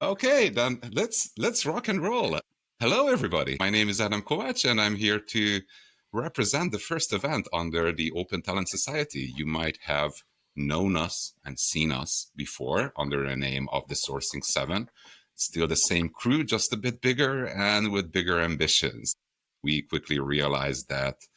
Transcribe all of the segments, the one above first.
Okay, then let's rock and roll. Hello, everybody. My name is Adam Kovacs, and I'm here to represent the first event under the Open Talent Society. You might have known us and seen us before under the name of the Sourcing Seven. Still the same crew, just a bit bigger and with bigger ambitions. We quickly realized that,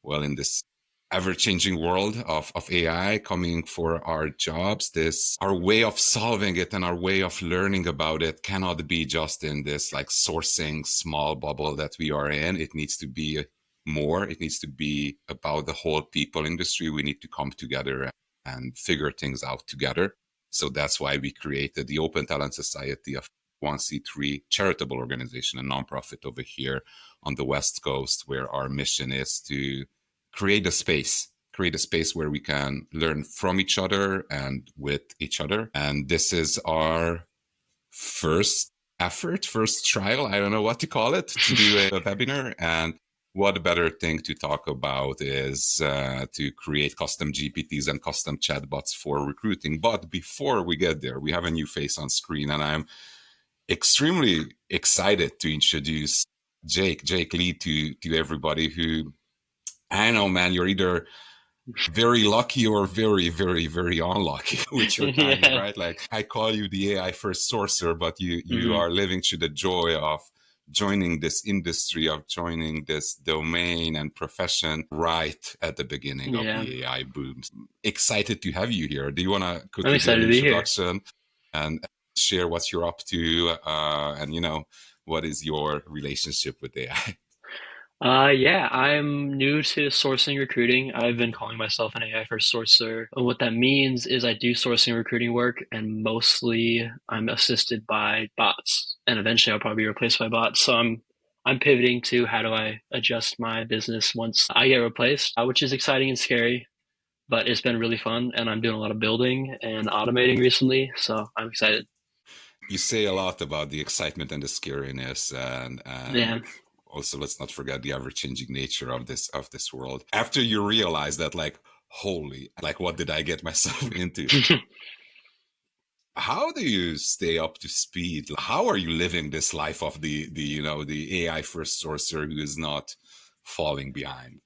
well, in this ever-changing world of AI coming for our jobs, this our way of solving it and our way of learning about it cannot be just in this like sourcing small bubble that we are in. It needs to be more. It needs to be about the whole people industry. We need to come together and figure things out together. So that's why we created the Open Talent Society, of 1C3 charitable organization, a nonprofit over here on the West Coast, where our mission is to create a space where we can learn from each other and with each other. And this is our first effort, first trial, I don't know what to call it, to do a webinar. And what a better thing to talk about is to create custom GPTs and custom chatbots for recruiting. But before we get there, we have a new face on screen, and I'm extremely excited to introduce Jake Lee to everybody who, I know, man, you're either very lucky or very, very, very unlucky with your timing, Yeah. right? Like, I call you the AI first sorcerer, but you hmm are living through the joy of joining this industry, of joining this domain and profession right at the beginning of Yeah. the AI booms. Excited to have you here. Do you want to I'm quickly give excited an to be here. introduction and share what you're up to, and what is your relationship with AI? Yeah, I'm new to sourcing recruiting. I've been calling myself an AI first sourcer. And what that means is I do sourcing recruiting work, and mostly I'm assisted by bots. And eventually I'll probably be replaced by bots. So I'm pivoting to how do I adjust my business once I get replaced, which is exciting and scary, but it's been really fun. And I'm doing a lot of building and automating recently, so I'm excited. You say a lot about the excitement and the scariness, and Yeah. also let's not forget the ever-changing nature of this world. After you realize that, like, holy, like, what did I get myself into? How do you stay up to speed? How are you living this life of the AI first sorcerer who is not falling behind?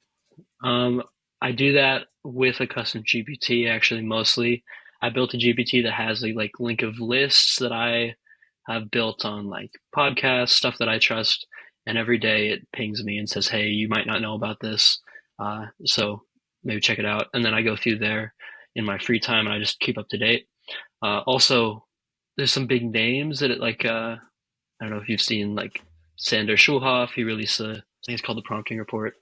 Um, I do that with a custom GPT actually mostly. I built a GPT that has a like link of lists that I have built on like podcasts, stuff that I trust, and every day it pings me and says, "Hey, you might not know about this, so maybe check it out." And then I go through there in my free time and I just keep up to date. Also, there's some big names that I don't know if you've seen like Sander Schulhoff. He released I think it's called the Prompting Report.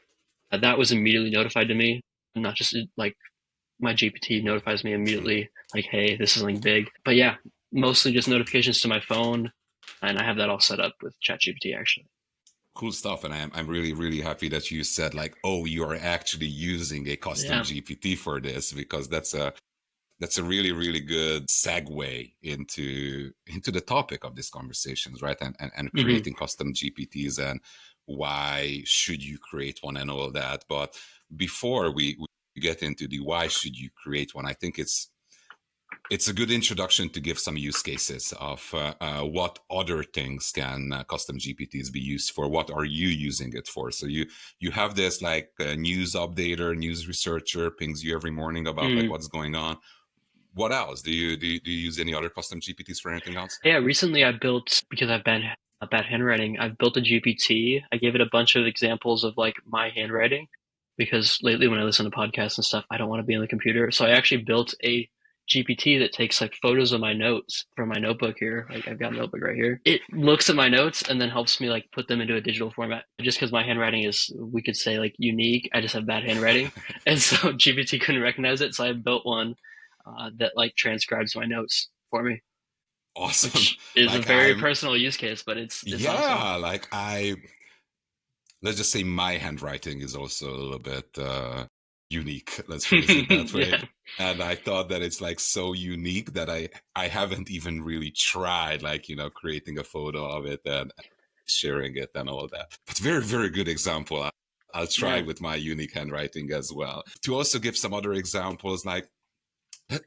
That was immediately notified to me, not just like my GPT notifies me immediately, like, hey, this is something big. But yeah, mostly just notifications to my phone, and I have that all set up with ChatGPT actually. Cool stuff, and I'm really really happy that you said, like, oh, you are actually using a custom Yeah. GPT for this, because that's a really really good segue into the topic of these conversations, right? And hmm creating custom GPTs, and why should you create one and all that. But before we get into the why should you create one, I think it's a good introduction to give some use cases of what other things can custom GPTs be used for. What are you using it for? So you have this like news updater, news researcher pings you every morning about like hmm what's going on. What else? Do you use any other custom GPTs for anything else? Yeah, recently I built because I've been a bad handwriting. I've built a GPT. I gave it a bunch of examples of like my handwriting because lately when I listen to podcasts and stuff, I don't want to be on the computer. So I actually built a GPT that takes like photos of my notes from my notebook here. Like I've got a notebook right here. It looks at my notes and then helps me like put them into a digital format. Just because my handwriting is, we could say, like unique. I just have bad handwriting, and so GPT couldn't recognize it. So I built one that like transcribes my notes for me, Awesome. which is a Like, very personal use case, but it's awesome. yeah, like, let's just say my handwriting is also a little bit unique. Let's phrase it that way. Yeah. And I thought that it's like so unique that I haven't even really tried, like, creating a photo of it and sharing it and all that. But very, very good example. I'll try Yeah. with my unique handwriting as well. To also give some other examples, like,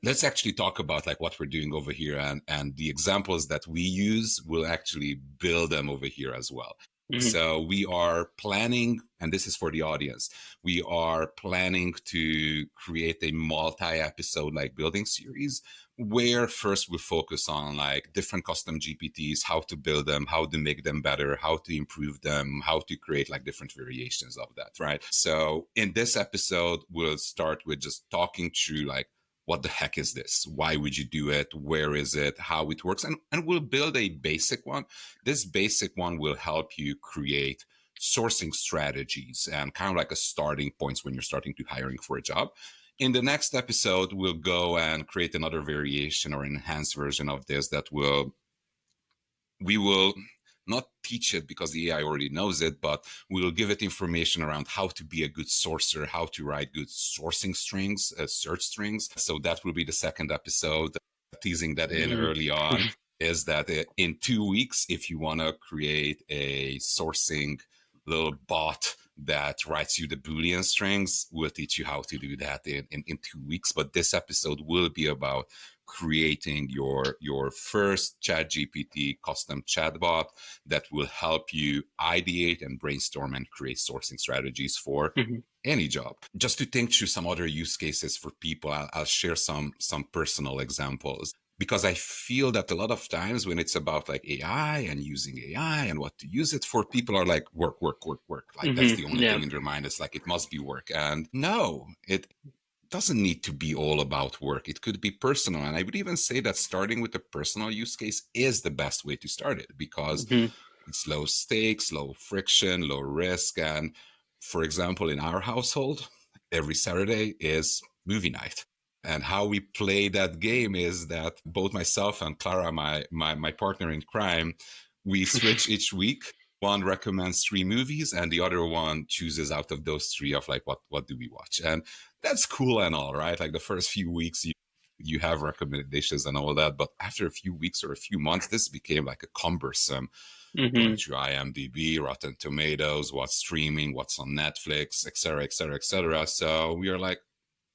Let's actually talk about like what we're doing over here, and the examples that we use will actually build them over here as well. Mm-hmm. So we are planning, and this is for the audience, we are planning to create a multi-episode like building series where first we focus on like different custom GPTs, how to build them, how to make them better, how to improve them, how to create like different variations of that, right? So in this episode, we'll start with just talking through like what the heck is this? Why would you do it? Where is it? How it works? And we'll build a basic one. This basic one will help you create sourcing strategies and kind of like a starting points when you're starting to hiring for a job. In the next episode, we'll go and create another variation or enhanced version of this that we will not teach it because the AI already knows it, but we will give it information around how to be a good sourcer, how to write good sourcing strings, search strings. So that will be the second episode. Teasing that in early on is that in 2 weeks, if you want to create a sourcing little bot that writes you the Boolean strings, we'll teach you how to do that in 2 weeks. But this episode will be about creating your first ChatGPT custom chatbot that will help you ideate and brainstorm and create sourcing strategies for Mm-hmm. any job. Just to think through some other use cases for people, I'll share some personal examples because I feel that a lot of times when it's about like AI and using AI and what to use it for, people are like work, work, work, work. Like that's the Mm-hmm. only Yeah. thing in their mind. It's like it must be work. And no, it doesn't need to be all about work. It could be personal. And I would even say that starting with a personal use case is the best way to start it because Mm-hmm. it's low stakes, low friction, low risk. And for example, in our household, every Saturday is movie night. And how we play that game is that both myself and Clara, my partner in crime, we switch each week. One recommends 3 movies and the other one chooses out of those three of like what do we watch. And that's cool and all, right? Like the first few weeks you have recommendations and all that, but after a few weeks or a few months, this became like a cumbersome going Mm-hmm. through IMDb, Rotten Tomatoes, what's streaming, what's on Netflix, etc., etc., etc. So we are like,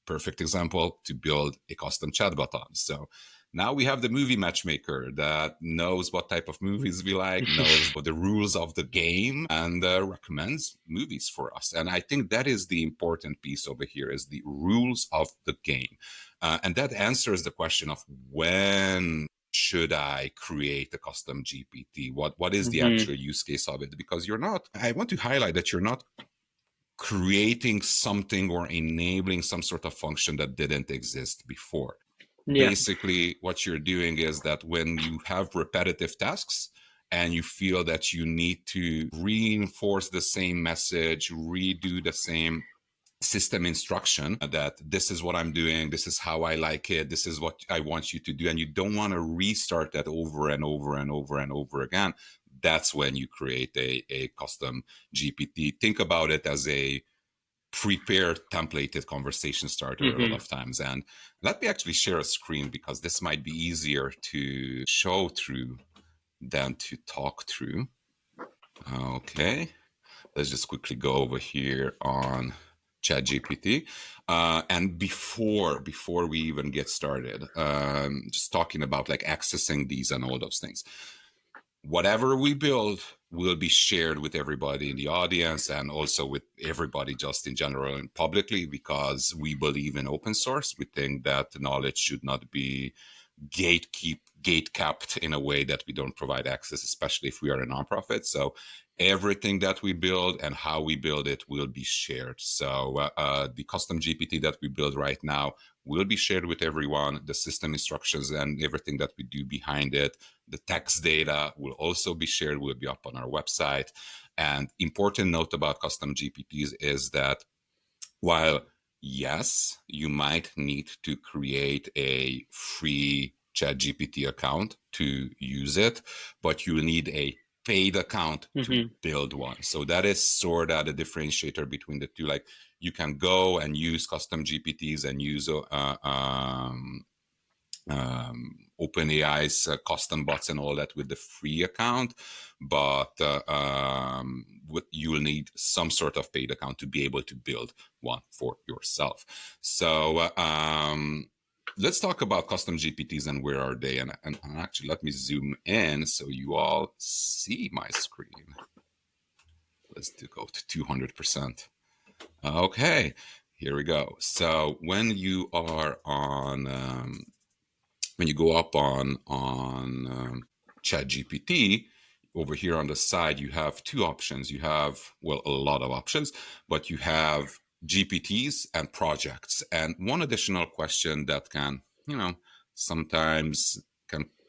perfect example to build a custom chatbot on. So now we have the movie matchmaker that knows what type of movies we like, knows the rules of the game, and recommends movies for us. And I think that is the important piece over here is the rules of the game. And that answers the question of when should I create a custom GPT? What is the Mm-hmm. actual use case of it? Because you're not, I want to highlight that you're not creating something or enabling some sort of function that didn't exist before. Yeah. Basically, what you're doing is that when you have repetitive tasks and you feel that you need to reinforce the same message, redo the same system instruction that this is what I'm doing, this is how I like it, this is what I want you to do, and you don't want to restart that over and over and over and over again, that's when you create a custom GPT. Think about it as a prepared templated conversation starter a lot Mm-hmm. of times. And let me actually share a screen because this might be easier to show through than to talk through. Okay, let's just quickly go over here on ChatGPT. And before we even get started, just talking about like accessing these and all those things. Whatever we build will be shared with everybody in the audience and also with everybody just in general and publicly because we believe in open source. We think that the knowledge should not be gate capped in a way that we don't provide access, especially if we are a nonprofit. So everything that we build and how we build it will be shared. So the custom GPT that we build right now will be shared with everyone. The system instructions and everything that we do behind it, the text data will also be shared, will be up on our website. And important note about custom GPTs is that while yes, you might need to create a free ChatGPT account to use it, but you'll need a paid account to Mm-hmm. build one. So that is sort of the differentiator between the two. Like you can go and use custom GPTs and use OpenAI's custom bots and all that with the free account, but you will need some sort of paid account to be able to build one for yourself. So let's talk about custom GPTs and where are they. And actually, let me zoom in so you all see my screen. Let's go to 200%. Okay, here we go. So when you are on, when you go up on ChatGPT, over here on the side, you have two options. You have, well, a lot of options, but you have GPTs and projects. And one additional question that can, you know, sometimes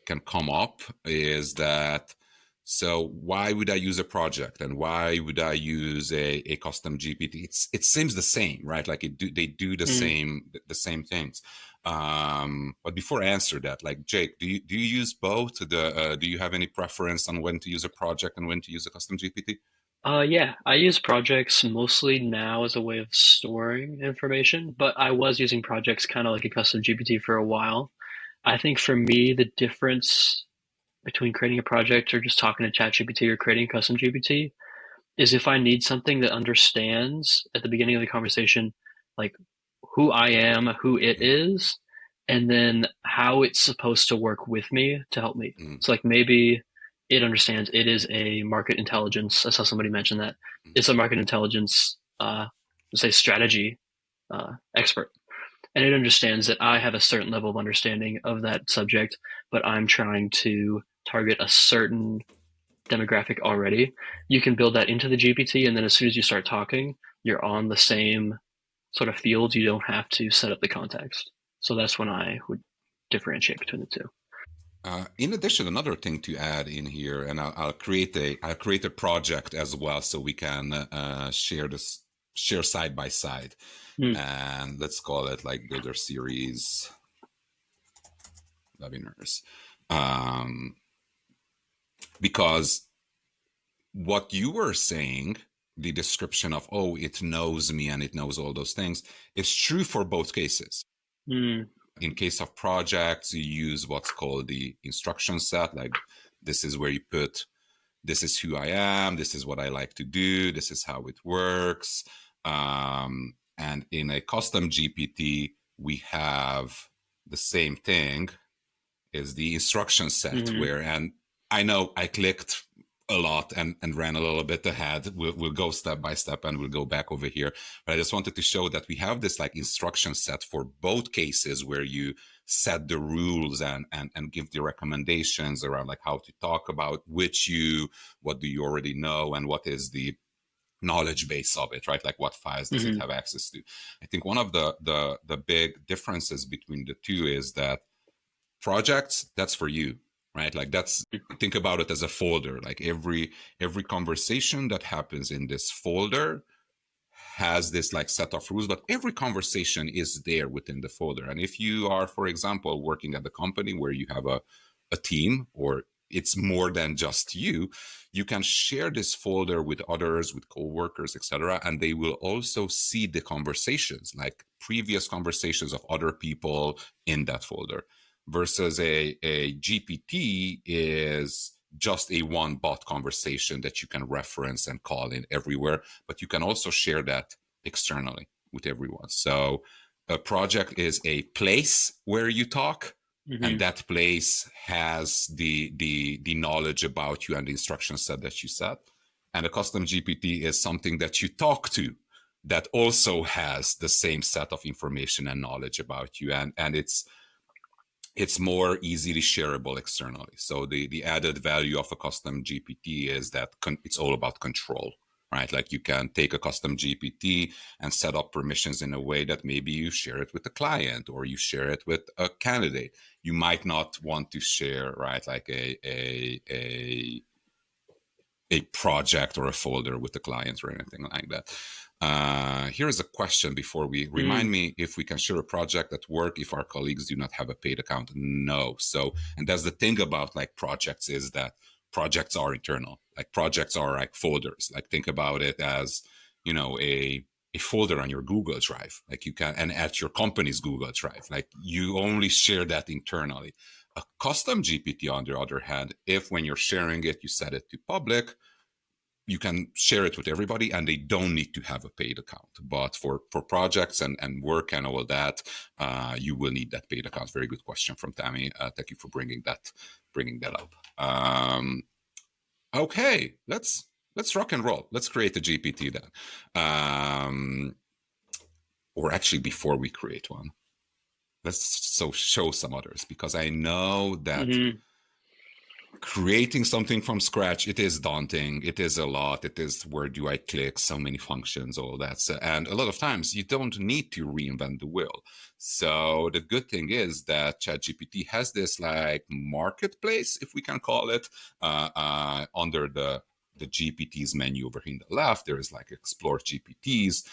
can come up is that, so why would I use a project and why would I use a custom GPT? It seems the same, right? Like they do Mm. the same things. But before I answer that, like Jake, do you use both? Do you have any preference on when to use a project and when to use a custom GPT? Yeah, I use projects mostly now as a way of storing information, but I was using projects kind of like a custom GPT for a while. I think for me, the difference between creating a project or just talking to ChatGPT or creating a custom GPT is if I need something that understands at the beginning of the conversation, like who I am, who it Mm, is, and then how it's supposed to work with me to help me. mm, So, like maybe it understands it is a market intelligence. I saw somebody mention that mm, it's a market intelligence, say, strategy expert, and it understands that I have a certain level of understanding of that subject, but I'm trying to target a certain demographic already. You can build that into the GPT, and then as soon as you start talking, you're on the same sort of field. You don't have to set up the context. So that's when I would differentiate between the two. in addition, another thing to add in here, and I'll create a project as well, so we can share side by side, Mm, and let's call it like Builder Series webinars, um, because what you were saying, the description of, oh, it knows me and it knows all those things, is true for both cases. mm, In case of projects, you use what's called the instruction set. Like, this is where you put, this is who I am, this is what I like to do, this is how it works. And in a custom GPT, we have the same thing, is the instruction set, mm, where, and I know I clicked a lot and ran a little bit ahead. We'll go step by step and we'll go back over here. But I just wanted to show that we have this like instruction set for both cases, where you set the rules and give the recommendations around like how to talk about which you, what do you already know, and what is the knowledge base of it, right? Like what files does it mm, have access to? I think one of the big differences between the two is that projects, that's for you, right? Like, that's, think about it as a folder. Like every conversation that happens in this folder has this like set of rules, but every conversation is there within the folder. And if you are, for example, working at the company where you have a team, or it's more than just you can share this folder with others, with coworkers, etc., and they will also see the conversations, like previous conversations of other people in that folder. Versus a GPT is just a one bot conversation that you can reference and call in everywhere, but you can also share that externally with everyone. So a project is a place where you talk, and mm, that place has the knowledge about you and the instruction set that you set. And a custom GPT is something that you talk to, that also has the same set of information and knowledge about you, and it's more easily shareable externally. So the added value of a custom GPT is that it's all about control, right? Like, you can take a custom GPT and set up permissions in a way that maybe you share it with a client or you share it with a candidate. You might not want to share, right, like a project or a folder with the client or anything like that. Here's a question before we, remind mm, me if we can share a project at work if our colleagues do not have a paid account. No. So, and that's the thing about like projects, is that projects are internal. Like, projects are like folders. Like, think about it as, a folder on your Google Drive. Like, you can, and at your company's Google Drive, like, you only share that internally. A custom GPT, on the other hand, if when you're sharing it, you set it to public, you can share it with everybody, and they don't need to have a paid account. But for projects and work and all of that, you will need that paid account. Very good question from Tammy. Thank you for bringing that up. Okay, let's rock and roll. Let's create a GPT then. Or actually, before we create one, let's show some others, because I know that Hmm. creating something from scratch, it is daunting, it is a lot, it is where do I click, so many functions, all that. So, and a lot of times you don't need to reinvent the wheel. So the good thing is that ChatGPT has this like marketplace, if we can call it, under the GPTs menu over here in the left. There is like explore GPTs,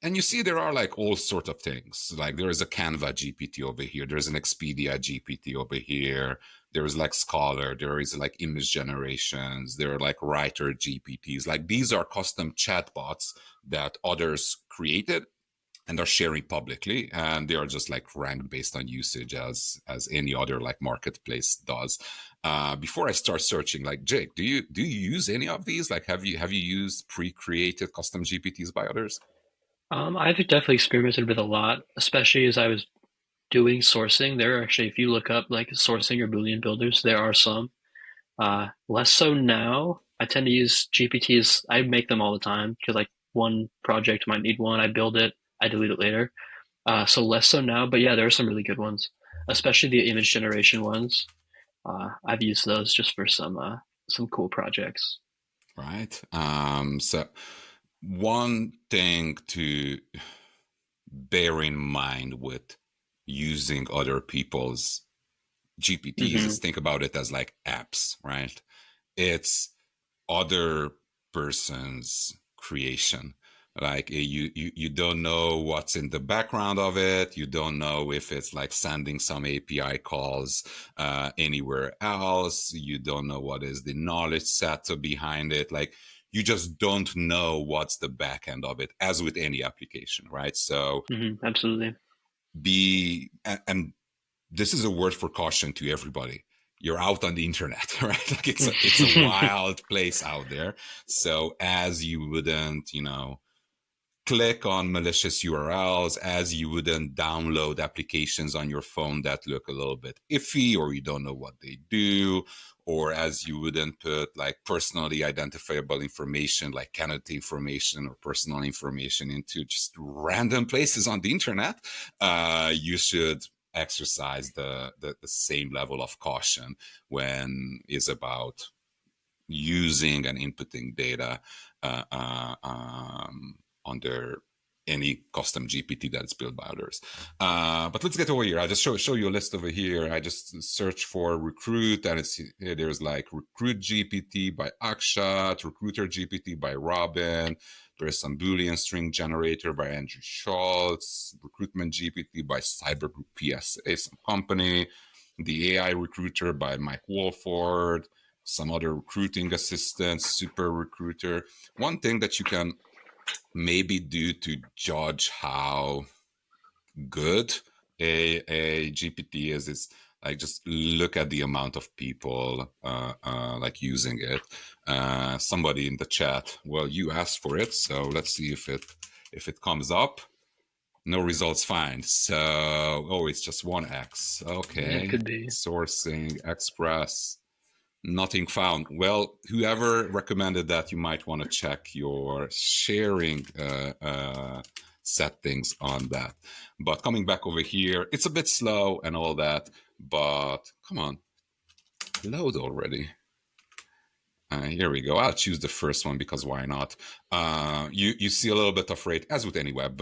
and you see there are like all sorts of things. Like there is a Canva GPT over here, there's an Expedia GPT over here, there is like Scholar, there is like image generations, there are like writer GPTs. Like these are custom chatbots that others created and are sharing publicly, and they are just like ranked based on usage as any other like marketplace does. Before I start searching, like Jake, do you use any of these? Like have you used pre-created custom GPTs by others? I've definitely experimented with a lot, especially as I was doing sourcing. There are actually, if you look up like sourcing or Boolean builders, there are some. Less so now. I tend to use GPTs. I make them all the time because like one project might need one. I build it, I delete it later. So less so now, but yeah, there are some really good ones, especially the image generation ones. I've used those just for some cool projects. Right. So one thing to bear in mind with using other people's GPTs is Hmm. think about it as like apps, right? It's other person's creation. Like you don't know what's in the background of it. You don't know if it's like sending some API calls anywhere else. You don't know what is the knowledge set behind it. Like you just don't know what's the back end of it, as with any application, right? So Absolutely. be and this is a word for caution to everybody. You're out on the internet, right? Like it's a wild place out there. So as you wouldn't, click on malicious URLs, as you wouldn't download applications on your phone that look a little bit iffy or you don't know what they do, or as you wouldn't put like personally identifiable information like candidate information or personal information into just random places on the internet. You should exercise the same level of caution when is about using and inputting data under any custom GPT that's built by others. But let's get over here. I just show you a list over here. I just search for recruit, and there's like recruit GPT by Akshat, recruiter GPT by Robin. There's some Boolean string generator by Andrew Schultz, recruitment GPT by Cybergroup PSA, some company, the AI recruiter by Mike Wolford, some other recruiting assistants, super recruiter. One thing that you can maybe do to judge how good a GPT is like just look at the amount of people like using it. Somebody in the chat, well, you asked for it, so let's see if it comes up. No results find. So, oh, it's just 1x. Yeah, it Okay. could be. Sourcing, Express, nothing found. Well, whoever recommended that, you might want to check your sharing settings on that. But coming back over here, it's a bit slow and all that. But come on, load already. Here we go. I'll choose the first one because why not? You see a little bit of rate, as with any web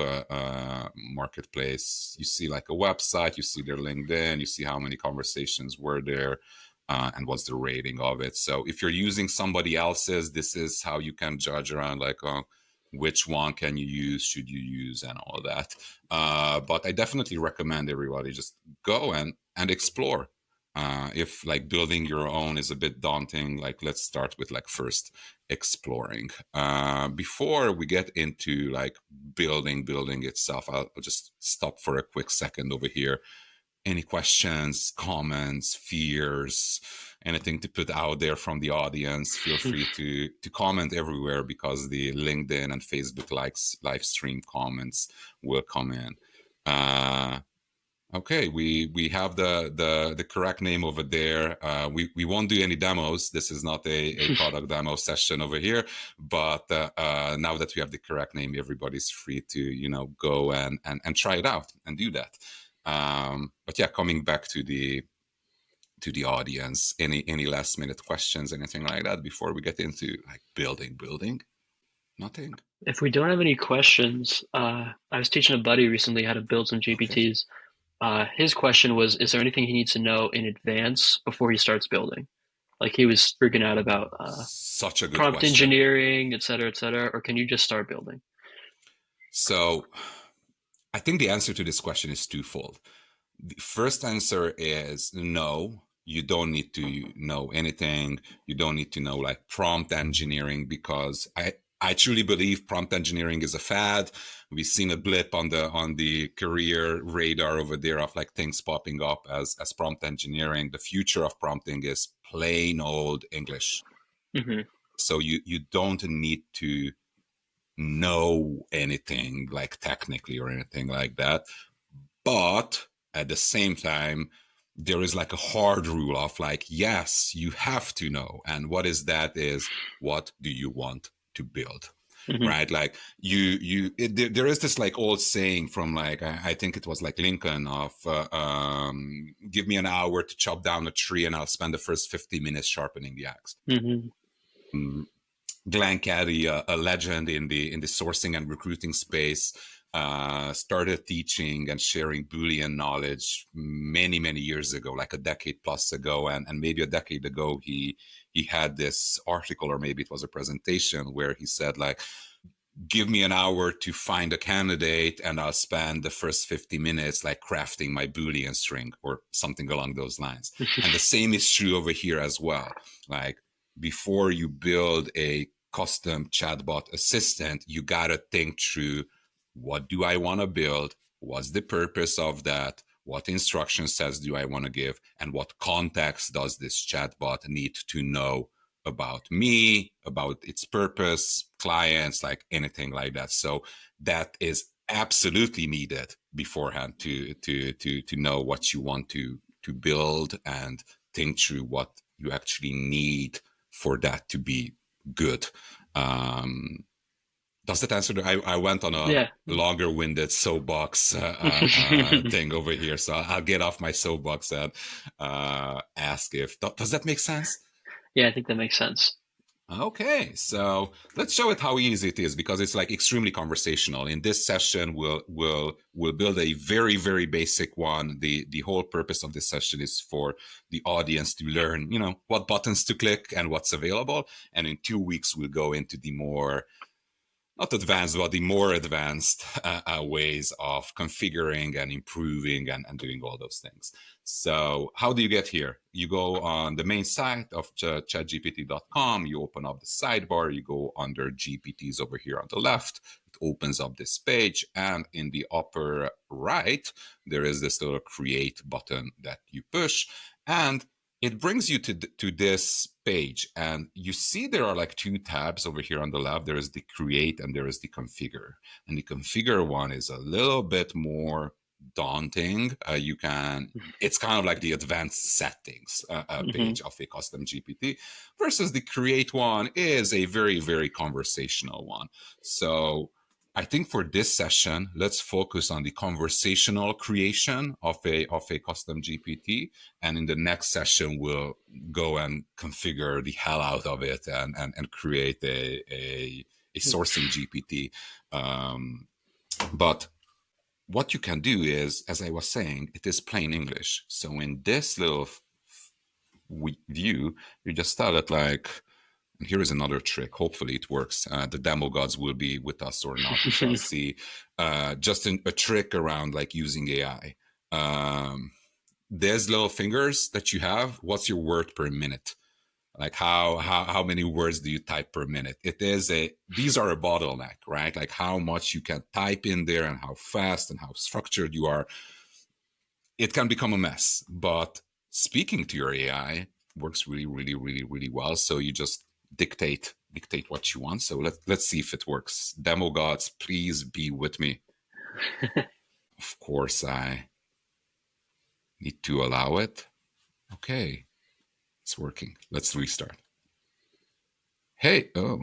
marketplace. You see like a website, you see their LinkedIn, you see how many conversations were there, and what's the rating of it. So if you're using somebody else's, this is how you can judge around like which one can you use, should you use, and all that. But I definitely recommend everybody just go and explore. If like building your own is a bit daunting, like let's start with like first exploring. Before we get into like building itself, I'll just stop for a quick second over here any questions, comments, fears, anything to put out there from the audience, feel free to comment everywhere, because the LinkedIn and Facebook likes live stream comments will come in. Okay, we have the correct name over there. We won't do any demos. This is not a product demo session over here. But now that we have the correct name, everybody's free to go and try it out and do that. But yeah, coming back to the audience, any last minute questions, anything like that before we get into like building? Nothing. If we don't have any questions, I was teaching a buddy recently how to build some Okay. GPTs. His question was, is there anything he needs to know in advance before he starts building? Like he was freaking out about Such a good prompt question. engineering, et cetera, or can you just start building? So I think the answer to this question is twofold. The first answer is no, you don't need to know anything. You don't need to know like prompt engineering, because I truly believe prompt engineering is a fad. We've seen a blip on the career radar over there of like things popping up as prompt engineering. The future of prompting is plain old English. Mm-hmm. So you don't need to know anything like technically or anything like that. But at the same time, there is like a hard rule of like, yes, you have to know. And what is that is, what do you want to build? Mm-hmm. Right? Like there is this like old saying from like, I think it was like Lincoln of, give me an hour to chop down a tree and I'll spend the first 50 minutes sharpening the axe. Mm-hmm. Glenn Caddy, a legend in the sourcing and recruiting space, started teaching and sharing Boolean knowledge many years ago, like a decade plus ago, and maybe a decade ago he had this article, or maybe it was a presentation, where he said like, give me an hour to find a candidate and I'll spend the first 50 minutes like crafting my Boolean string, or something along those lines. And the same is true over here as well. Like, before you build a custom chatbot assistant, you got to think through, what do I want to build? What's the purpose of that? What instruction sets do I want to give? And what context does this chatbot need to know about me, about its purpose, clients, like anything like that. So that is absolutely needed beforehand to know what you want to build, and think through what you actually need for that to be good. Does that answer? I went on a Yeah. longer-winded soapbox thing over here, so I'll get off my soapbox and ask if does that make sense? Yeah, I think that makes sense. Okay, so let's show it how easy it is, because it's like extremely conversational. In this session, we'll build a very basic one. The whole purpose of this session is for the audience to learn, what buttons to click and what's available. And in 2 weeks, we'll go into the more, not advanced, but the more advanced ways of configuring and improving and doing all those things. So how do you get here? You go on the main site of chatgpt.com, you open up the sidebar, you go under GPTs over here on the left, it opens up this page, and in the upper right, there is this little create button that you push, and it brings you to this page, and you see there are like two tabs over here on the left. There is the create and there is the configure, and the configure one is a little bit more daunting. It's kind of like the advanced settings Mm-hmm. page of a custom GPT, versus the create one is a very conversational one. So I think for this session, let's focus on the conversational creation of a custom GPT, and in the next session, we'll go and configure the hell out of it and create a sourcing GPT. But what you can do is, as I was saying, it is plain English. So in this little view, you just start at like, and here is another trick. Hopefully it works. The demo gods will be with us or not. We shall see. Just a trick around like using AI. There's little fingers that you have. What's your word per minute? Like how many words do you type per minute? These are a bottleneck, right? Like how much you can type in there and how fast and how structured you are. it can become a mess. But speaking to your AI works really, really, really, really well. So you just dictate what you want. So let's see if it works. Demo gods, please be with me. Of course, I need to allow it. Okay, it's working. Let's restart. Hey, oh,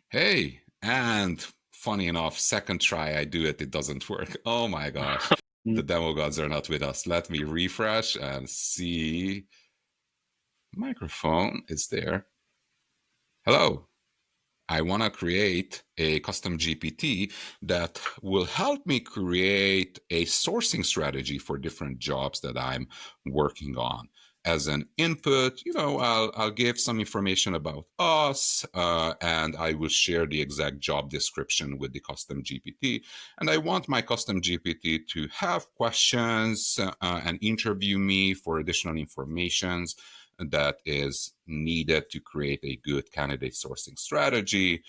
hey, and funny enough, second try I do it, it doesn't work. Oh my gosh, the demo gods are not with us. Let me refresh and see. Microphone is there. Hello. I want to create a custom GPT that will help me create a sourcing strategy for different jobs that I'm working on. As an input, I'll give some information about us, and I will share the exact job description with the custom GPT. And I want my custom GPT to have questions and interview me for additional informations that is needed to create a good candidate sourcing strategy.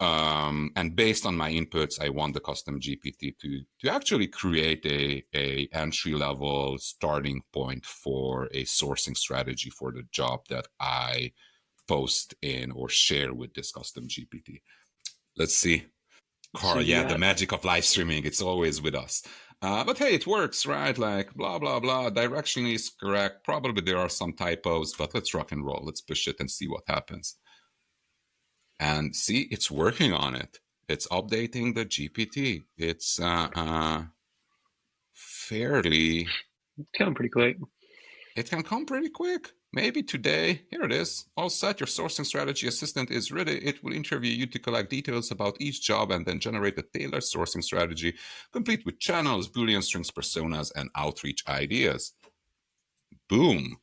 And based on my inputs, I want the custom GPT to actually create a entry level starting point for a sourcing strategy for the job that I post in or share with this custom GPT. Let's see. So Carl, you yeah, the got magic of live streaming, it's always with us. But hey, it works, right? Like, blah, blah, blah. Direction is correct. Probably there are some typos, but let's rock and roll. Let's push it and see what happens. And see, it's working on it. It's updating the GPT. It's fairly, coming pretty quick. it can come pretty quick. Maybe today. Here it is. All set. Your sourcing strategy assistant is ready. It will interview you to collect details about each job and then generate a tailored sourcing strategy, complete with channels, Boolean strings, personas, and outreach ideas. Boom.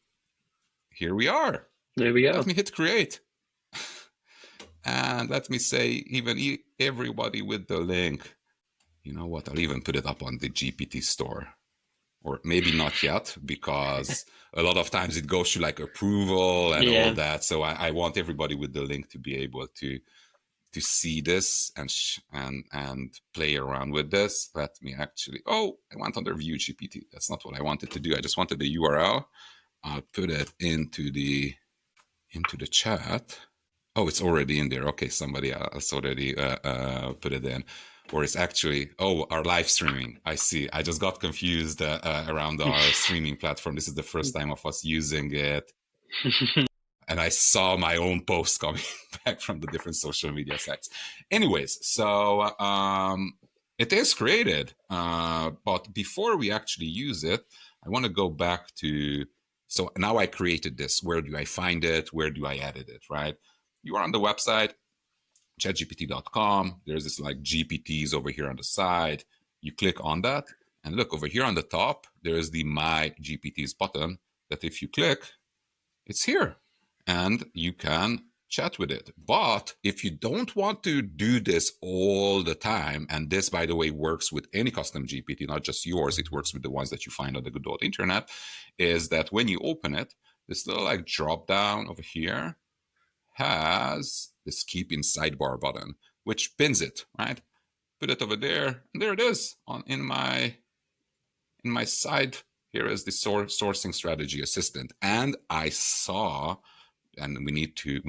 Here we are. There we Let go. me hit create. And let me say, even everybody with the link. You know what? I'll even put it up on the GPT store. Or maybe not yet, because a lot of times it goes through like approval and all Yeah. that. So I want everybody with the link to be able to see this and play around with this. Let me actually. Oh, I went under View GPT. That's not what I wanted to do. I just wanted the URL. I'll put it into the chat. Oh, it's already in there. Okay, somebody else already put it in. Or it's actually, oh, our live streaming. I see. I just got confused around our streaming platform. This is the first time of us using it. And I saw my own post coming back from the different social media sites. Anyways, so it is created. But before we actually use it, I want to go back to, so now I created this. Where do I find it? Where do I edit it, right? You are on the website, chatgpt.com. There's this like GPTs over here on the side. You click on that, and look over here on the top, there's the My GPTs button that if you click, it's here and you can chat with it. But if you don't want to do this all the time, and this, by the way, works with any custom GPT, not just yours, it works with the ones that you find on the good old internet, is that when you open it, this little like drop down over here has this keep in sidebar button, which pins it, right? Put it over there, and there it is on in my side. Here is the sourcing strategy assistant, and I saw, and we need to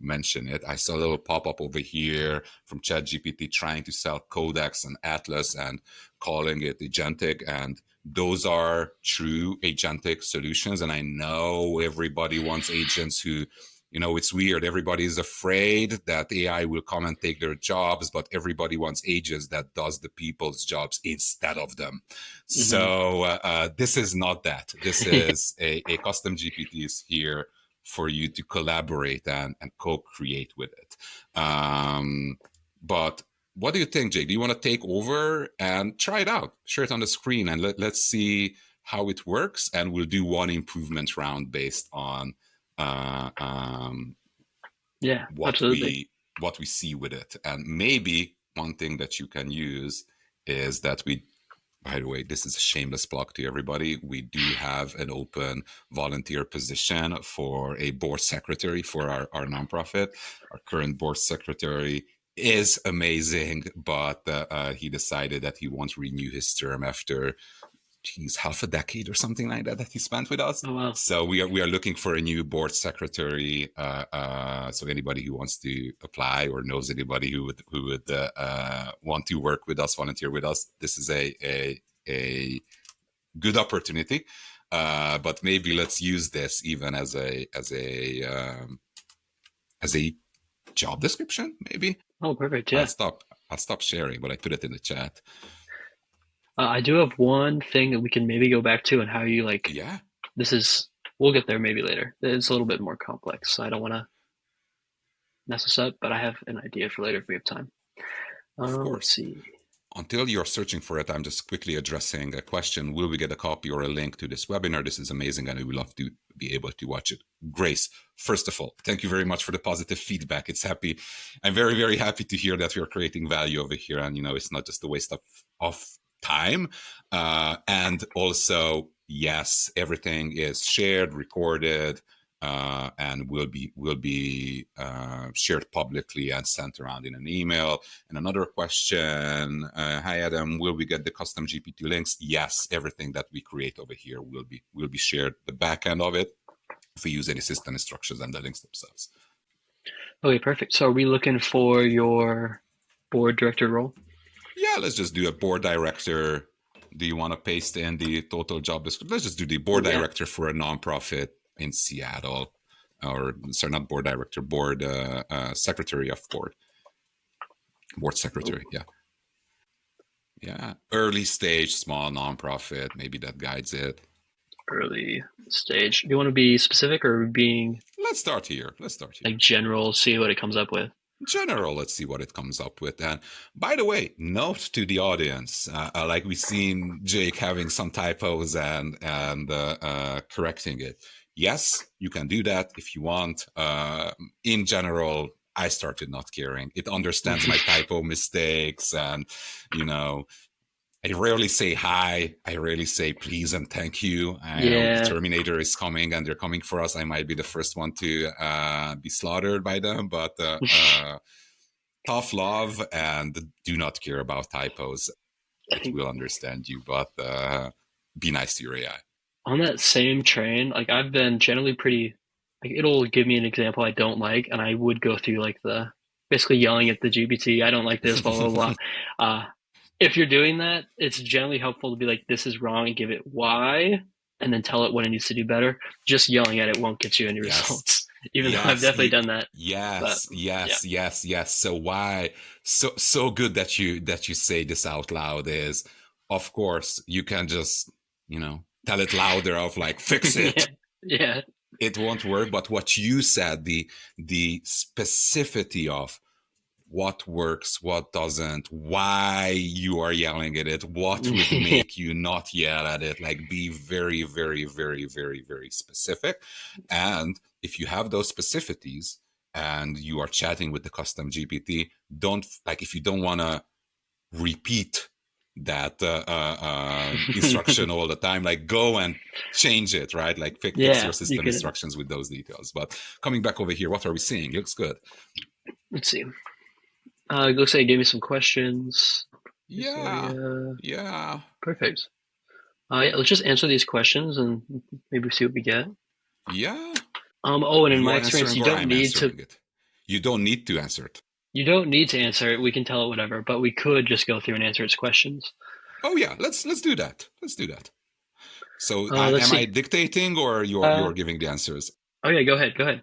mention it. I saw a little pop up over here from ChatGPT trying to sell Kovacs and Atlas and calling it agentic, and those are true agentic solutions. And I know everybody wants agents who, it's weird. Everybody is afraid that AI will come and take their jobs, but everybody wants agents that does the people's jobs instead of them. Mm-hmm. So this is not that. This is a custom GPT is here for you to collaborate and co-create with it. But what do you think, Jake? Do you want to take over and try it out? Share it on the screen and let's see how it works. And we'll do one improvement round based on Yeah, what absolutely. we see with it. And maybe one thing that you can use is that we, by the way, this is a shameless plug to everybody. We do have an open volunteer position for a board secretary for our nonprofit. Our current board secretary is amazing, but he decided that he won't renew his term after geez, half a decade or something like that he spent with us. Oh wow. So we are looking for a new board secretary. So anybody who wants to apply or knows anybody who would want to work with us, volunteer with us, this is a good opportunity. But maybe let's use this even as a job description. Maybe Oh, perfect. I'll Yeah. stop. I'll stop sharing, but I put it in the chat. I do have one thing that we can maybe go back to and how you like Yeah, this is we'll get there maybe later. It's a little bit more complex, so I don't want to mess us up, but I have an idea for later if we have time. of Let's course. see. Until you're searching for it, I'm just quickly addressing a question. Will we get a copy or a link to this webinar? This is amazing, and I would love to be able to watch it. Grace, first of all, thank you very much for the positive feedback. I'm very, very happy to hear that we're creating value over here, and it's not just a waste of time. And also, yes, everything is shared, recorded, and will be shared publicly and sent around in an email. And another question, hi Adam, will we get the custom GPT links? Yes, everything that we create over here will be shared, the back end of it, if we use any system instructions and the links themselves. Okay, perfect. So are we looking for your board director role? Yeah, let's just do a board director. Do you want to paste in the total job description? Let's just do the board director for a nonprofit in Seattle. Or, sorry, not board director, board secretary of board secretary. Yeah. Yeah. Early stage, small nonprofit. Maybe that guides it. Early stage. Do you want to be specific or being Let's start here. like general, see what it comes up with? General, let's see what it comes up with. And by the way, note to the audience, like we've seen Jake having some typos and correcting it. Yes, you can do that if you want. In general, I started not caring. It understands my typo mistakes, and I rarely say hi. I rarely say please and thank you. I know the Yeah. Terminator is coming and they're coming for us. I might be the first one to be slaughtered by them, but tough love and do not care about typos. I It think will understand you, but be nice to your AI. on that same train, like I've been generally pretty like it'll give me an example I don't like and I would go through like the basically yelling at the GPT, I don't like this, blah blah blah. If you're doing that, it's generally helpful to be like, this is wrong and give it why, and then tell it what it needs to do better. Just yelling at it won't get you any Yes. results, even though I've Yes, definitely done that. But yes, yeah. yes, yes, yes. So why so good that you say this out loud is, of course, you can just, tell it louder of like fix Yeah. it. Yeah. It won't work, but what you said, the specificity of what works, what doesn't, why you are yelling at it, what would Yeah. make you not yell at it. Like, be very, very, very, very, very specific. And if you have those specificities and you are chatting with the custom GPT, if you don't want to repeat that instruction all the time, like go and change it, right? Like fix Yeah, your you system could. instructions with those details. But coming back over here, what are we seeing? It looks good. Let's see. It looks like it gave me some questions. This Yeah. area. Yeah. Perfect. Yeah, let's just answer these questions and maybe see what we get. Yeah. Oh, and in You my are experience, answering or I'm answering it? You don't need to answer it. you don't need to answer it. We can tell it whatever, but we could just go through and answer its questions. Oh yeah, let's do that. Let's do that. So Let's am I see. dictating or you're giving the answers? Oh yeah, go ahead. Go ahead.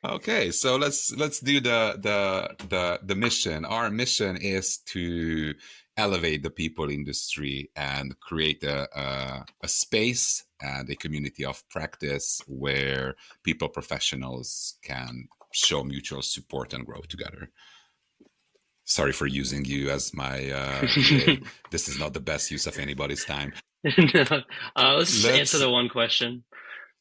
Okay, so let's do the mission. Our mission is to elevate the people industry and create a space and a community of practice where people professionals can show mutual support and grow together. Sorry for using you as my VA. This is not the best use of anybody's time. No. Let's answer Let's the one question.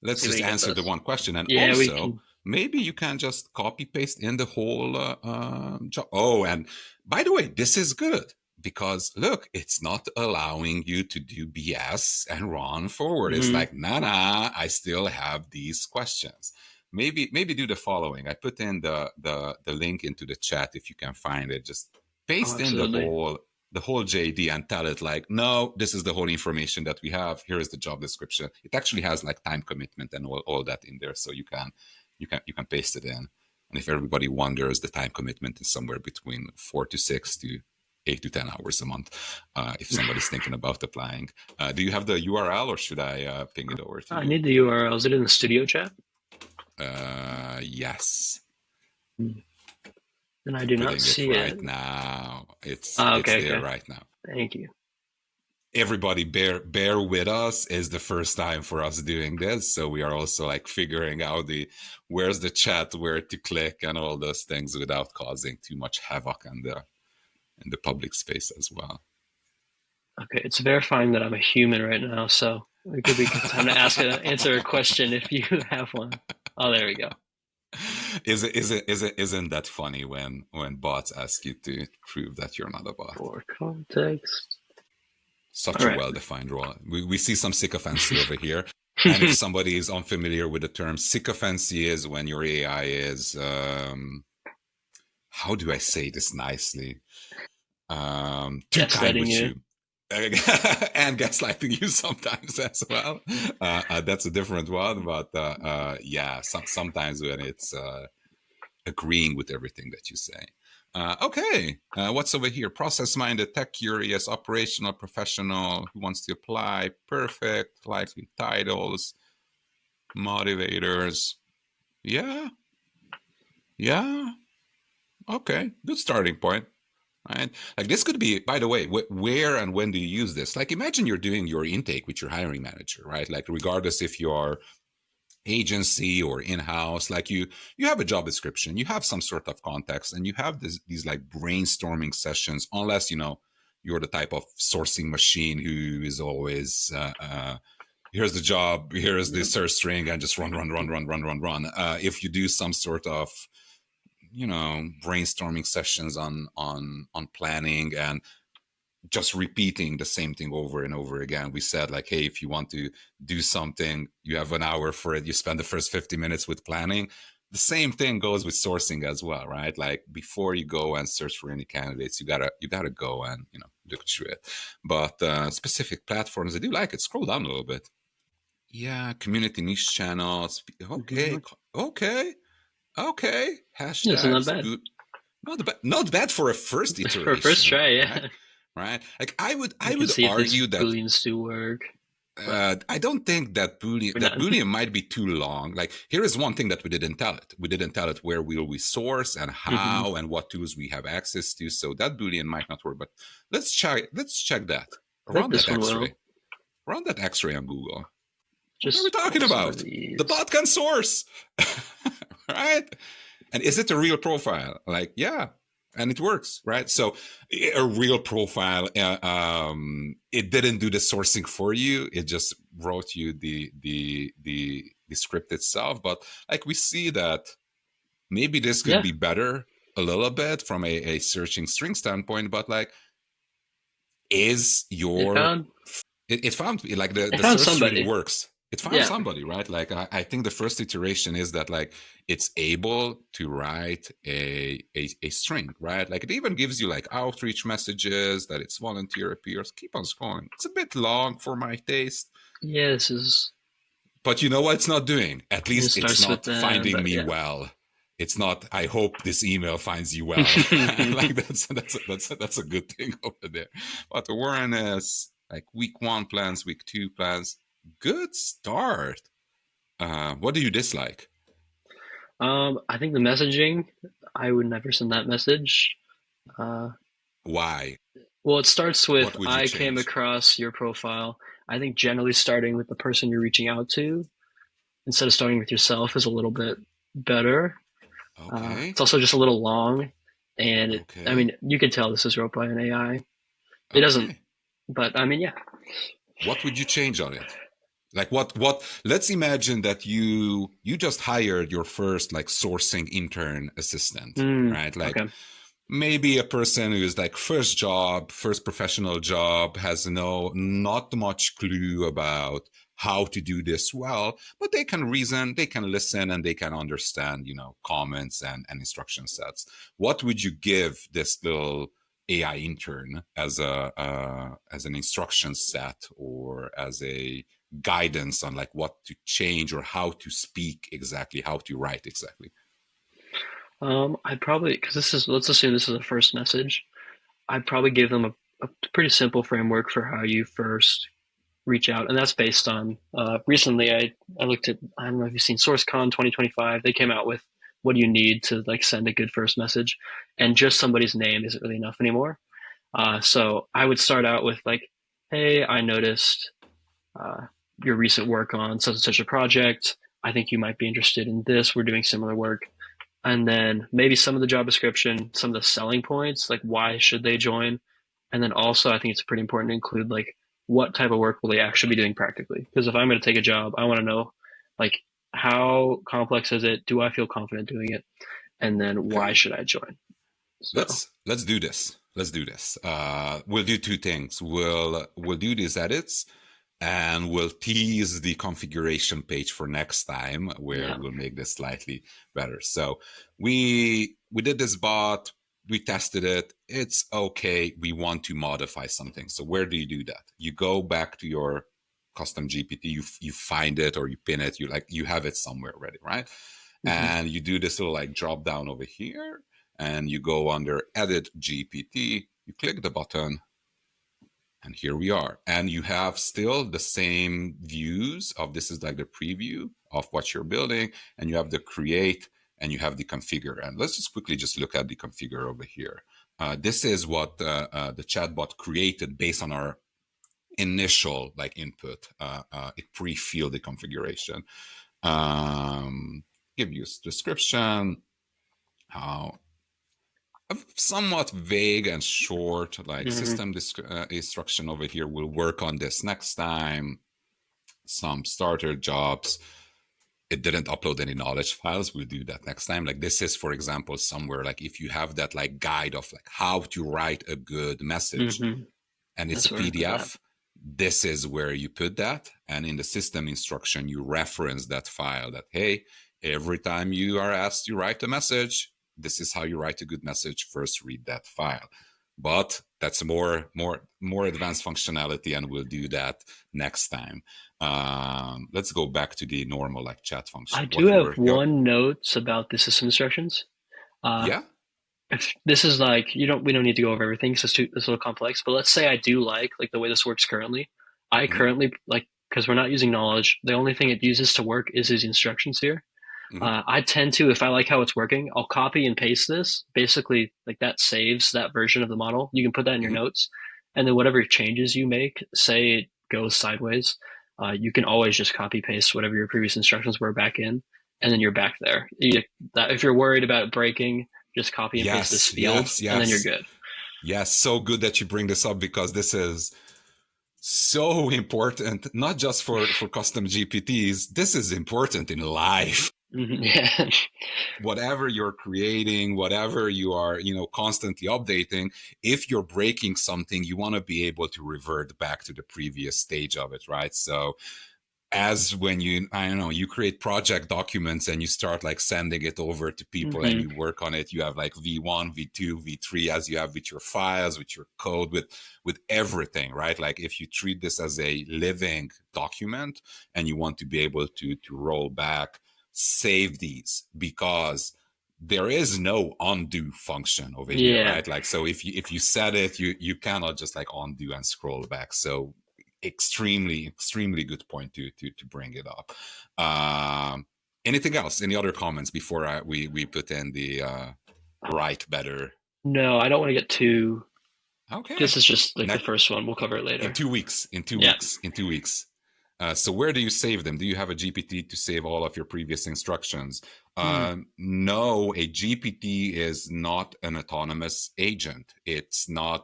let's See what just it gets answer the us. one question, and Yeah, we also can. maybe you can just copy paste in the whole job. Oh, and by the way, this is good because look, it's not allowing you to do BS and run forward. It's like, nah, I still have these questions. Maybe do the following. I put in the link into the chat if you can find it. Just Oh, paste in the absolutely. whole the whole JD and tell it like, no, this is the whole information that we have. Here is the job description. It actually has like time commitment and all that in there, so you can paste it in. And if everybody wonders, the time commitment is somewhere between 4 to 6 to 8 to 10 hours a month. If somebody's thinking about applying, do you have the URL or should I ping it over to I you? need the URL. Is it in the studio chat? Yes. And I do not Putting it see it. right now. It's Ah, it's okay, there okay. right now. Thank you. Everybody bear with us. Is the first time for us doing this, so we are also like figuring out where's the chat, where to click, and all those things without causing too much havoc in the public space as well. Okay, it's verifying that I'm a human right now, so it could be good time to answer a question if you have one. Oh, there we go. Isn't that funny when bots ask you to prove that you're not a bot? For context. Such All a right. well-defined role. We see some sycophancy over here. And if somebody is unfamiliar with the term, sycophancy is when your AI is, how do I say this nicely? Too kind Gaslighting with you. you. And gaslighting you sometimes as well. That's a different one, but yeah, sometimes when it's agreeing with everything that you say. Okay, what's over here? Process-minded, tech-curious, operational, professional, who wants to apply, perfect, likely titles, motivators. Yeah, yeah, okay, good starting point. Right? Like this could be, by the way, where and when do you use this? Like imagine you're doing your intake with your hiring manager, right? Like regardless if you're agency or in-house, like you have a job description, you have some sort of context, and you have these like brainstorming sessions, unless you're the type of sourcing machine who is always here's the job, here's the search string, and just run. If you do some sort of brainstorming sessions on planning and just repeating the same thing over and over again. We said like, hey, if you want to do something, you have an hour for it. You spend the first 50 minutes with planning. The same thing goes with sourcing as well, right? Like before you go and search for any candidates, you gotta go and look through it. But specific platforms, I do like it. Scroll down a little bit. Yeah, community niche channels. Okay, okay, okay. Yeah, it's not Hashtags. bad. Not bad for a first For a first iteration, try, right? yeah. Right? Like I would We I can would see if these argue that booleans do work. But I don't think that we're not. Boolean might be too long. Like here is one thing that we didn't tell it. We didn't tell it where will we source and Mm-hmm. how and what tools we have access to. So that Boolean might not work. But let's check that. I bet Run this that one will. X-ray. Run that X-ray on Google. What are we Just talking pull some of about? The these. bot can source. Right? And is it a real profile? Like, yeah. And it works, right? So a real profile, it didn't do the sourcing for you. It just wrote you the script itself. But like we see that maybe this could Yeah, be better a little bit from a searching string standpoint. But like, is it your found it found like the it the found search string somebody. works. It found Yeah. somebody, right? Like I think the first iteration is that like it's able to write a string, right? Like it even gives you like outreach messages that it's volunteer appears. Keep on scrolling. It's a bit long for my taste, Yeah, this is. but you know what it's not doing? At It least it's starts with not the. finding me Yeah. well. It's not. I hope this email finds you well. Like that's a good thing over there. But awareness, like week 1 plans, week 2 plans, good start. What do you dislike? I think the messaging. I would never send that message. Uh, Why? well, it starts with What would you I came change? across your profile. I think generally starting with the person you're reaching out to instead of starting with yourself is a little bit better. Okay. It's also just a little long, and I Okay. mean, you can tell this is wrote by an AI. It doesn't, Okay. but I mean, yeah. What would you change on it? Like what let's imagine that you just hired your first like sourcing intern assistant, right? Like Okay. maybe a person who is like first job, first professional job, has not much clue about how to do this well, but they can reason, they can listen, and they can understand, comments and instruction sets. What would you give this little AI intern as as an instruction set or as a guidance on like what to change or how to speak exactly, how to write exactly? I'd probably, because this is, let's assume this is a first message. I'd probably give them a pretty simple framework for how you first reach out, and that's based on recently I looked at, I don't know if you've seen SourceCon 2025. They came out with what do you need to like send a good first message, and just somebody's name isn't really enough anymore. So I would start out with like, hey, I noticed uh, your recent work on such and such a project. I think you might be interested in this. We're doing similar work. And then maybe some of the job description, some of the selling points, like why should they join? And then also, I think it's pretty important to include like what type of work will they actually be doing practically? Because if I'm going to take a job, I want to know like how complex is it? Do I feel confident doing it? And then why Okay, should I join? So let's do this. Let's do this. We'll do two things. We'll do these edits, and we'll tease the configuration page for next time, where yeah. we'll make this slightly better. So we did this bot. We tested it. It's okay. We want to modify something. So where do you do that? You go back to your custom GPT. You find it or you pin it. You have it somewhere already, right? Hmm. And you do this little like drop down over here, and you go under edit GPT, you click the button, and here we are. And you have still the same views of, this is like the preview of what you're building, and you have the create and you have the configure. And let's just quickly just look at the configure over here. This is what the chatbot created based on our initial like input. It pre-filled the configuration. Give you a description, how somewhat vague and short, like Hmm. system instruction over here. We'll work on this next time. Some starter jobs. It didn't upload any knowledge files. We'll do that next time. Like this is, for example, somewhere like if you have that like guide of like how to write a good message, Hmm. and it's a That's where I put that. PDF, this is where you put that. And in the system instruction, you reference that file that, hey, every time you are asked to write a message, this is how you write a good message. First, read that file. But that's more advanced functionality, and we'll do that next time. Let's go back to the normal like chat I function. do What have were your one notes about the system instructions. Uh, yeah? if this is like we don't need to go over everything because it's a little complex. But let's say I do like the way this works currently. I Mm-hmm, currently like because we're not using knowledge. The only thing it uses to work is these instructions here. mm-hmm, I tend to, if I like how it's working, I'll copy and paste this. Basically, like that saves that version of the model. You can put that in your mm-hmm. notes, and then whatever changes you make, say it goes sideways, you can always just copy paste whatever your previous instructions were back in, and then you're back there. If you're worried about it breaking, just copy and paste this Yes, field, yes, and then you're yes. good. Yes, so good that you bring this up, because this is so important, not just for custom GPTs. This is important in life. Mhm. Yeah. Whatever you're creating, whatever you are, constantly updating, if you're breaking something, you want to be able to revert back to the previous stage of it, right? So as when you, I don't know, you create project documents and you start like sending it over to people and Hmm. you work on it, you have like V1, V2, V3, as you have with your files, with your code, with everything, right? Like if you treat this as a living document and you want to be able to roll back, save these, because there is no undo function over here, Yeah. right? Like, so if you set it, you cannot just like undo and scroll back. So extremely good point to bring it up. Anything else? Any other comments before we put in the write better? No, I don't want to get too. Okay. This is just like the Next, first one. We'll cover it in later. 2 weeks. In two Yeah. weeks. In 2 weeks. So where do you save them? Do you have a GPT to save all of your previous instructions? Hmm. No, a GPT is not an autonomous agent. It's not,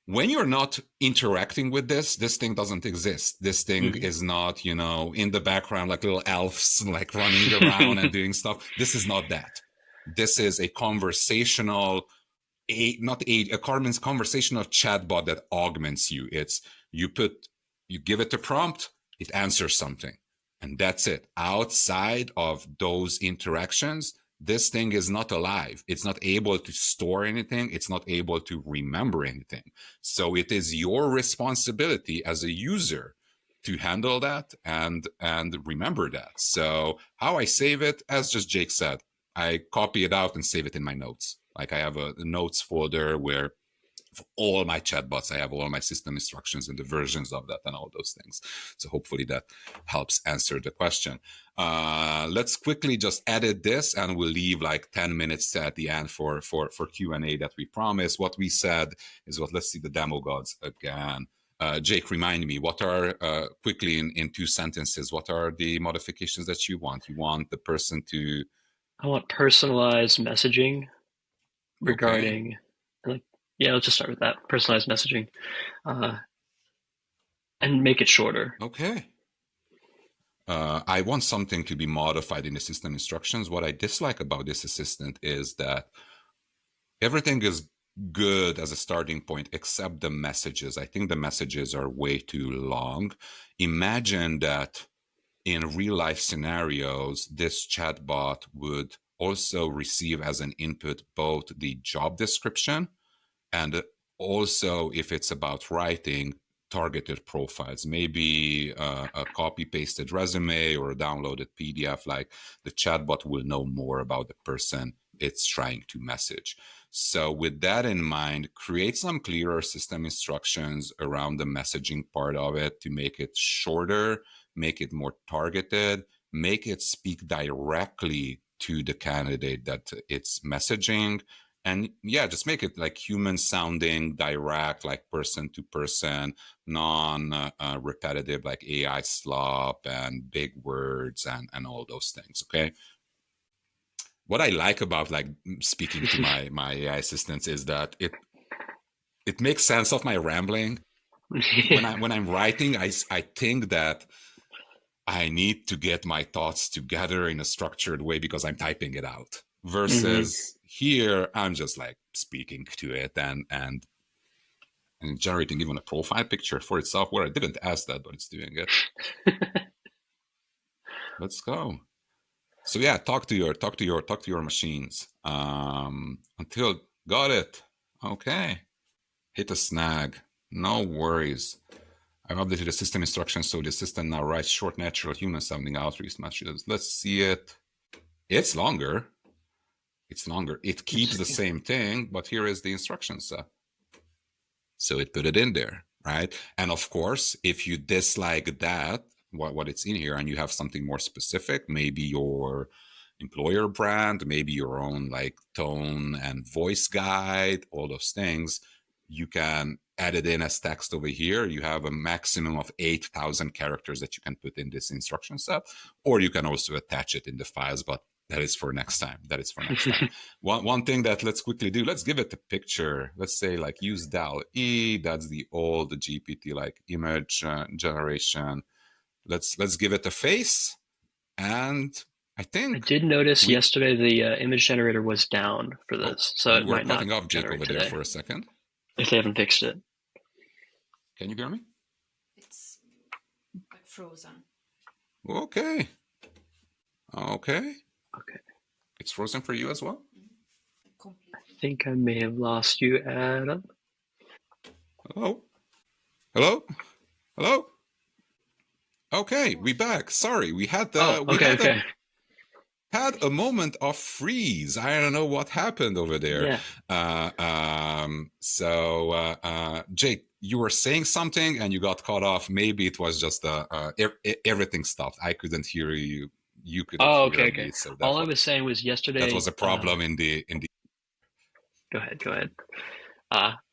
when you're not interacting with this thing doesn't exist. This thing Hmm. is not, in the background like little elves like running around and doing stuff. This is not that. This is a conversational, not a conversational chatbot that augments you. It's, you put, you give it a prompt, it answers something, and that's it. Outside of those interactions, this thing is not alive. It's not able to store anything. It's not able to remember anything. So it is your responsibility as a user to handle that and remember that. So how I save it, as just Jake said, I copy it out and save it in my notes. Like I have a notes folder where for all my chatbots, I have all my system instructions and the versions of that and all those things. So hopefully that helps answer the question. Let's quickly just edit this, and we'll leave like 10 minutes at the end for Q&A that we promised. What we said is what, let's see the demo gods again. Jake, remind me, what are, quickly in 2 sentences, what are the modifications that you want? You want the person to... I want personalized messaging regarding, like, yeah, let's just start with that. Personalized messaging, and make it shorter. Okay. I want something to be modified in the system instructions. What I dislike about this assistant is that everything is good as a starting point except the messages. I think the messages are way too long. Imagine that in real life scenarios, this chatbot would also receive as an input both the job description and also, if it's about writing, targeted profiles, maybe a copy pasted resume or a downloaded PDF. Like the chatbot will know more about the person it's trying to message. So with that in mind, create some clearer system instructions around the messaging part of it to make it shorter, make it more targeted, make it speak directly to the candidate that it's messaging. And yeah, just make it like human sounding, direct, like person to person, non repetitive, like AI slop and big words and all those things. Okay. What I like about like speaking to my AI assistants is that it makes sense of my rambling. When I'm writing, I think that I need to get my thoughts together in a structured way because I'm typing it out. Versus here, I'm just like speaking to it and generating even a profile picture for itself where I didn't ask that, but it's doing it. Let's go. So yeah, talk to your machines. Until got it. Okay. Hit a snag. No worries. I've updated the system instructions so the system now writes short, natural, human-sounding outreach messages. Let's see it. It's longer. It's longer. It keeps the same thing, but here is the instruction set. So it put it in there, right? And of course, if you dislike that, what it's in here, and you have something more specific, maybe your employer brand, maybe your own like tone and voice guide, all those things, you can add it in as text over here. You have a maximum of 8,000 characters that you can put in this instruction set, or you can also attach it in the files, but that is for next time. That is for next time. One thing that let's quickly do, let's give it a picture. Let's say like use DAL-E. That's the old GPT like image generation. Let's give it a face. And I I think did notice yesterday the image generator was down for this, so you it were might not cutting off Jake generate over there today for a second. if they haven't fixed it. Can you hear me? It's like frozen. Okay. Okay. Okay. It's frozen for you as well? I think I may have lost you, Adam. Hello? Hello? Hello? Okay, we back. Sorry, we had Okay. Had a moment of freeze. I don't know what happened over there. Yeah. Jake, you were saying something and you got cut off. Maybe it was just everything stopped. I couldn't hear you. You couldn't Oh, hear okay. me. So All I was saying was yesterday. that was a problem in the. Go ahead.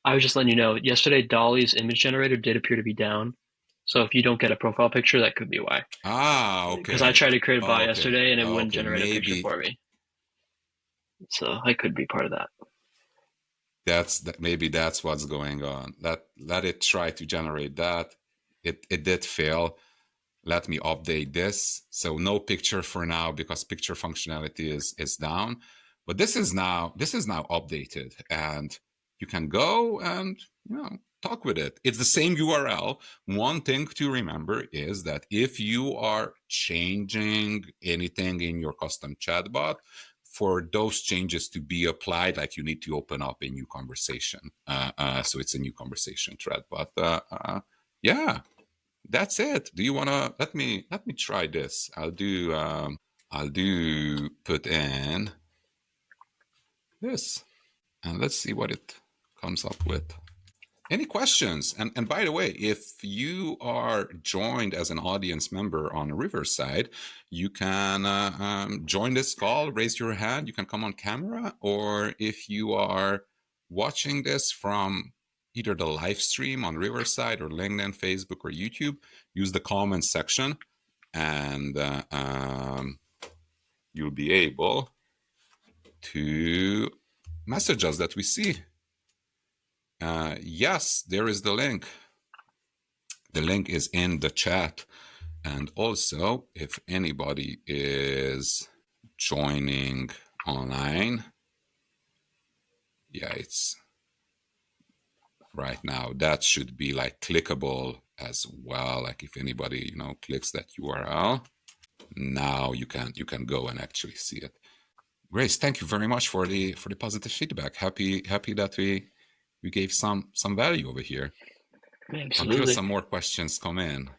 I was just letting you know, yesterday Dolly's image generator did appear to be down. So if you don't get a profile picture, that could be why. Okay. Because I tried to create a bot yesterday and it wouldn't Okay, generate a picture for me. So I could be part of that. Maybe that's what's going on. Let it try to generate that. It did fail. Let me update this. So no picture for now because picture functionality is down. But this is now updated, and you can go and talk with it. It's the same URL. One thing to remember is that if you are changing anything in your custom chatbot, for those changes to be applied, like you need to open up a new conversation. So it's a new conversation thread. But yeah, that's it. Do you wanna let me try this? I'll do put in this, and let's see what it comes up with. Any questions? And by the way, if you are joined as an audience member on Riverside, you can join this call, raise your hand, you can come on camera, or if you are watching this from either the live stream on Riverside or LinkedIn, Facebook, or YouTube, use the comments section, and you'll be able to message us that we see. Yes, there is the link. The link is in the chat. And also, if anybody is joining online, yeah, it's right now. That should be like clickable as well. Like if anybody, clicks that URL, now you can go and actually see it. Grace, thank you very much for the positive feedback. Happy that we gave some value over here. Absolutely. Until some more questions come in.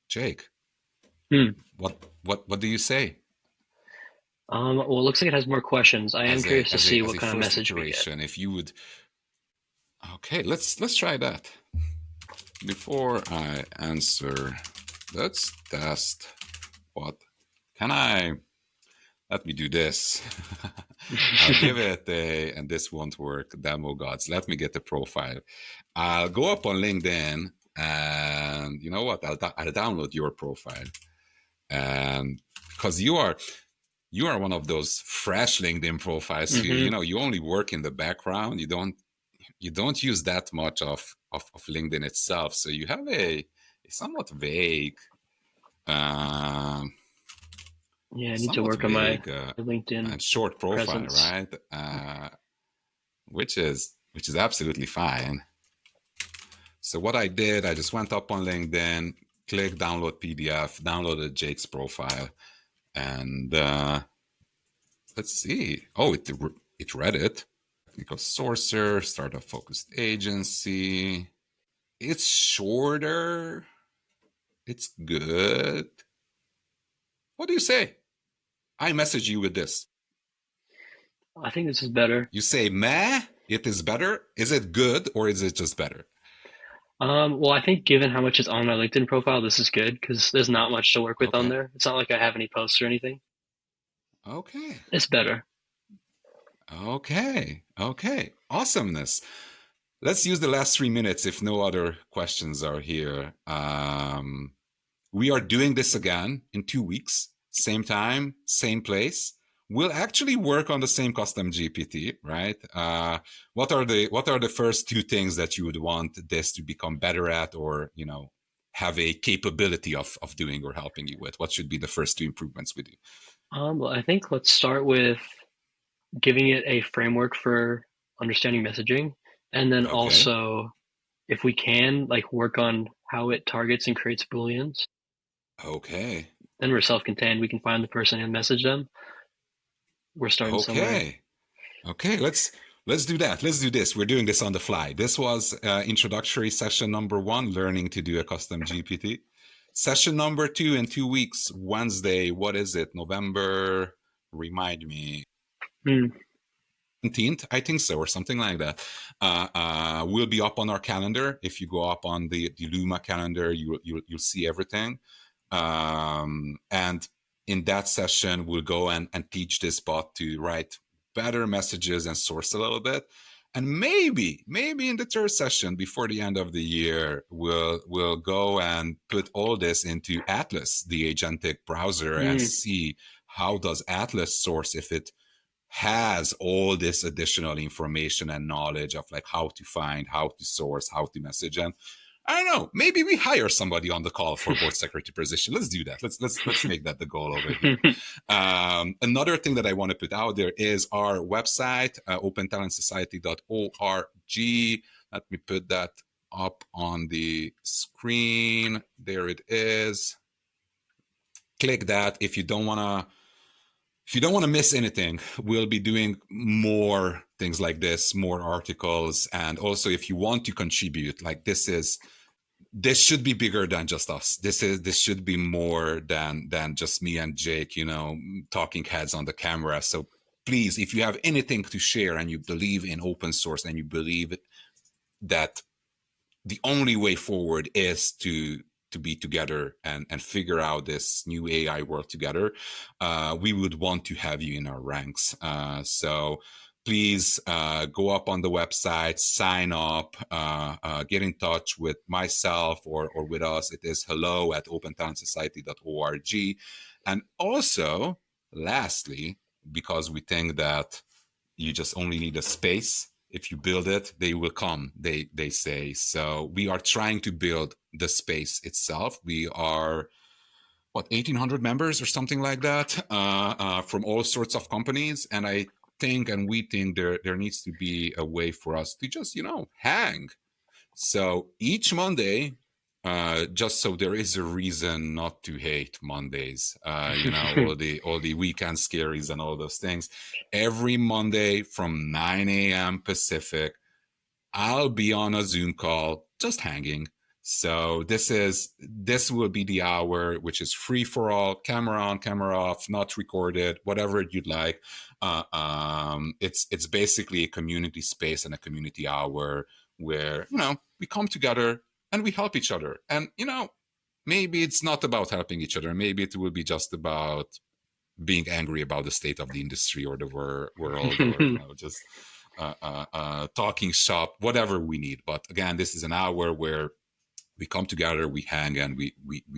Jake, what do you say? Well, it looks like it has more questions. I am curious to see what kind of message we get. If you would, okay, let's try that. Before I answer, let's test. What can I? Let me do this. I'll give it and this won't work. Demo gods. Let me get the profile. I'll go up on LinkedIn, and you know what? I'll download your profile, and because you are one of those fresh LinkedIn profiles. Mm-hmm. You only work in the background. You don't use that much of LinkedIn itself, so you have a somewhat vague. Yeah, I need to work on my LinkedIn and short profile, presence. right? Which is absolutely fine. So what I did, I just went up on LinkedIn, clicked download PDF, downloaded Jake's profile, and let's see. Oh, it read it. Technical sourcer, startup focused agency. It's shorter. It's good. What do you say? I message you with this. I think this is better. You say meh, it is better. Is it good or is it just better? Well, I think given how much is on my LinkedIn profile, this is good because there's not much to work with on there. It's not like I have any posts or anything. Okay. It's better. Okay. Awesomeness. Let's use the last 3 minutes if no other questions are here. We are doing this again in 2 weeks, same time, same place. We'll actually work on the same custom GPT, right? What are the first 2 things that you would want this to become better at, or have a capability of doing or helping you with? What should be the first 2 improvements we do? Well, I think let's start with giving it a framework for understanding messaging, and then also, if we can, like work on how it targets and creates booleans. Okay. Then we're self-contained. We can find the person and message them. We're starting somewhere. Okay. Let's do that. Let's do this. We're doing this on the fly. This was introductory session number 1, learning to do a custom GPT. Session number 2 in 2 weeks, Wednesday. What is it? November? Remind me. 17th, I think so, or something like that. Will be up on our calendar. If you go up on the Luma calendar, you'll see everything. And in that session, we'll go and teach this bot to write better messages and source a little bit. And maybe in the 3rd session before the end of the year, we'll go and put all this into Atlas, the agentic browser, and see how does Atlas source, if it has all this additional information and knowledge of like how to find, how to source, how to message. And I don't know, maybe we hire somebody on the call for board secretary position. Let's do that. Let's make that the goal over here. Another thing that I want to put out there is our website, opentalentsociety.org. Let me put that up on the screen. There it is. Click that if you don't want to if you don't want to miss anything, we'll be doing more things like this, more articles. And also, if you want to contribute, like this should be bigger than just us. This should be more than just me and Jake, talking heads on the camera. So please, if you have anything to share and you believe in open source and you believe that the only way forward is to be together and figure out this new AI world together, we would want to have you in our ranks. So please go up on the website, sign up, get in touch with myself or with us. It is hello@opentalentsociety.org. And also, lastly, because we think that you just only need a space. If you build it, they will come, they say. So we are trying to build the space itself. We are, 1,800 members or something like that, from all sorts of companies. And I think, and we think there needs to be a way for us to just, hang. So each Monday, just so there is a reason not to hate Mondays, all the weekend scaries and all those things. Every Monday from 9 a.m. Pacific, I'll be on a Zoom call, just hanging. So this will be the hour, which is free for all, camera on, camera off, not recorded, whatever you'd like. It's basically a community space and a community hour where we come together and we help each other. And maybe it's not about helping each other. Maybe it will be just about being angry about the state of the industry or the world, or just talking shop, whatever we need. But again, this is an hour where we come together, we hang, and we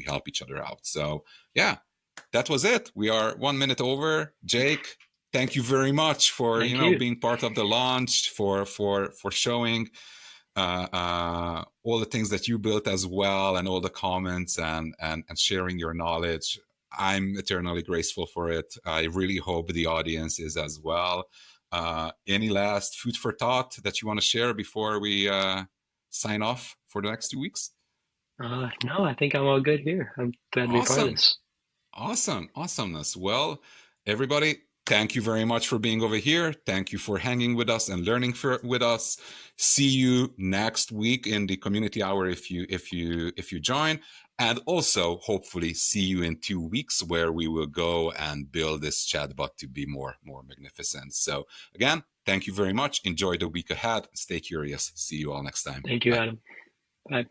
help each other out. So yeah, that was it. We are 1 minute over. Jake, thank you very much for being part of the launch, for showing all the things that you built as well, and all the comments and sharing your knowledge. I'm eternally grateful for it. I really hope the audience is as well. Any last food for thought that you want to share before we sign off for the next 2 weeks? No, I think I'm all good here. I'm glad to be part of this. Awesomeness. Well, everybody, thank you very much for being over here. Thank you for hanging with us and learning with us. See you next week in the community hour if you join, and also hopefully see you in 2 weeks where we will go and build this chatbot to be more magnificent. So again, thank you very much. Enjoy the week ahead. Stay curious. See you all next time. Thank you, Bye. Adam. Bye.